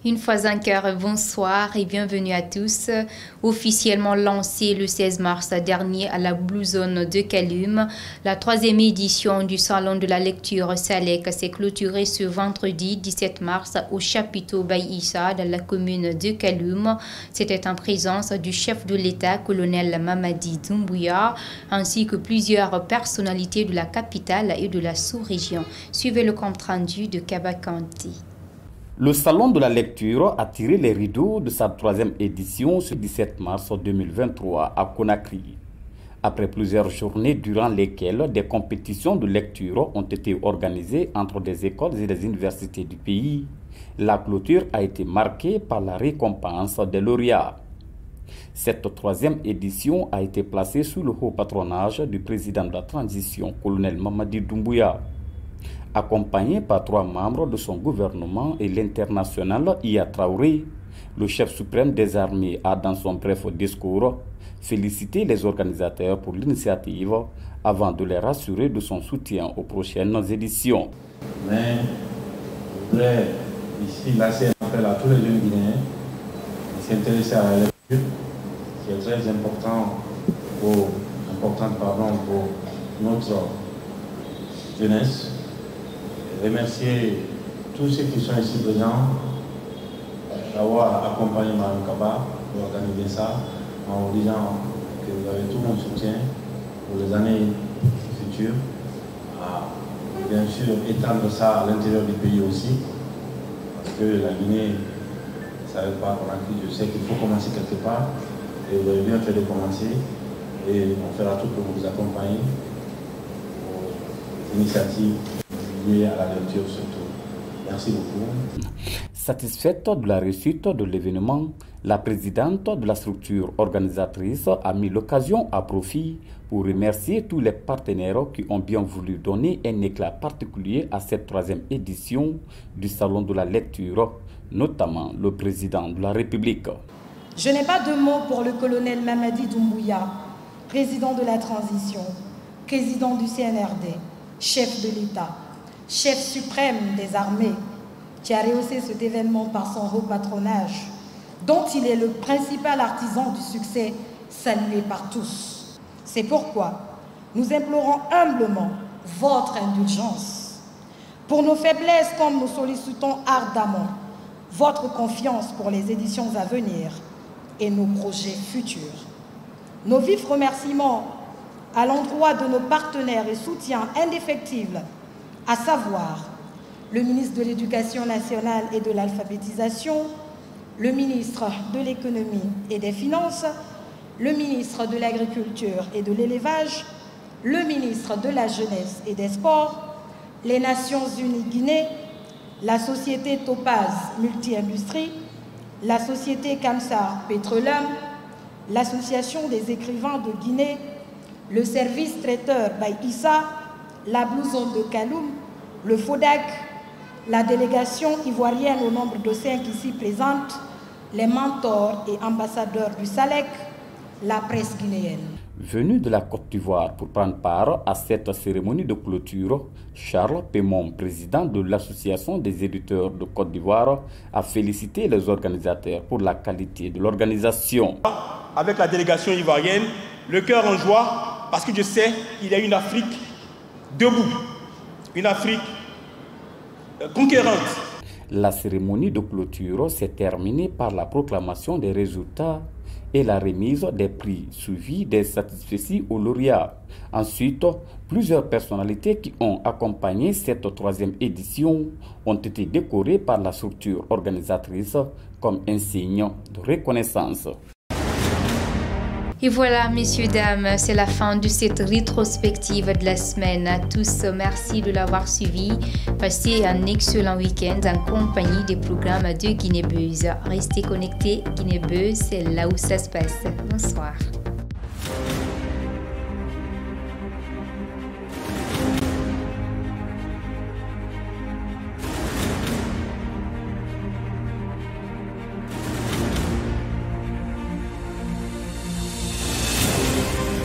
Une fois encore, bonsoir et bienvenue à tous. Officiellement lancé le 16 mars dernier à la Blue Zone de Kaloum, la 3e édition du Salon de la lecture Salek s'est clôturée ce vendredi 17 mars au chapiteau Baye Issa dans la commune de Kaloum. C'était en présence du chef de l'État, colonel Mamadi Doumbouya, ainsi que plusieurs personnalités de la capitale et de la sous-région. Suivez le compte-rendu de Kabakanti. Le Salon de la lecture a tiré les rideaux de sa 3e édition ce 17 mars 2023 à Conakry. Après plusieurs journées durant lesquelles des compétitions de lecture ont été organisées entre des écoles et des universités du pays, la clôture a été marquée par la récompense des lauréats. Cette 3e édition a été placée sous le haut patronage du président de la transition, colonel Mamadi Doumbouya. Accompagné par 3 membres de son gouvernement et l'international Iya Traoré, le chef suprême des armées a, dans son bref discours, félicité les organisateurs pour l'initiative avant de les rassurer de son soutien aux prochaines éditions. Mais je voudrais ici lancer un appel à tous les jeunes Guinéens qui s'intéressent à la lecture, qui est très importante pour notre jeunesse. Remercier tous ceux qui sont ici présents d'avoir accompagné Mme Kaba pour organiser ça, en vous disant que vous avez tout mon soutien pour les années futures, à bien sûr étendre ça à l'intérieur du pays aussi, parce que la Guinée ne s'arrête pas pour l'acquis. Je sais qu'il faut commencer quelque part, et vous avez bien fait de commencer, et on fera tout pour vous accompagner aux initiatives à la lecture surtout. Merci beaucoup. Satisfaite de la réussite de l'événement, la présidente de la structure organisatrice a mis l'occasion à profit pour remercier tous les partenaires qui ont bien voulu donner un éclat particulier à cette 3e édition du Salon de la lecture, notamment le président de la République. Je n'ai pas de mots pour le colonel Mamadi Doumbouya, président de la transition, président du CNRD, chef de l'État, chef suprême des armées, qui a rehaussé cet événement par son haut patronage, dont il est le principal artisan du succès salué par tous. C'est pourquoi nous implorons humblement votre indulgence. Pour nos faiblesses, comme nous sollicitons ardemment votre confiance pour les éditions à venir et nos projets futurs. Nos vifs remerciements à l'endroit de nos partenaires et soutiens indéfectibles, à savoir le ministre de l'Éducation nationale et de l'Alphabétisation, le ministre de l'Économie et des Finances, le ministre de l'Agriculture et de l'Élevage, le ministre de la Jeunesse et des Sports, les Nations Unies Guinée, la société Topaz Multi-Industrie, la société Kamsar Petroleum, l'association des écrivains de Guinée, le service traiteur Baye Issa, la Blue Zone de Kaloum, le FODAC, la délégation ivoirienne au nombre de 5 ici présentes, les mentors et ambassadeurs du SALEC, la presse guinéenne. Venu de la Côte d'Ivoire pour prendre part à cette cérémonie de clôture, Charles Pémon, président de l'Association des éditeurs de Côte d'Ivoire, a félicité les organisateurs pour la qualité de l'organisation. Avec la délégation ivoirienne, le cœur en joie, parce que je sais qu'il y a une Afrique debout, une Afrique conquérante. La cérémonie de clôture s'est terminée par la proclamation des résultats et la remise des prix suivis des satisfecits aux lauréats. Ensuite, plusieurs personnalités qui ont accompagné cette 3e édition ont été décorées par la structure organisatrice comme un signe de reconnaissance. Et voilà, messieurs, dames, c'est la fin de cette rétrospective de la semaine. À tous, merci de l'avoir suivi. Passez un excellent week-end en compagnie des programmes de Guinée Buzz. Restez connectés, Guinée Buzz, c'est là où ça se passe. Bonsoir.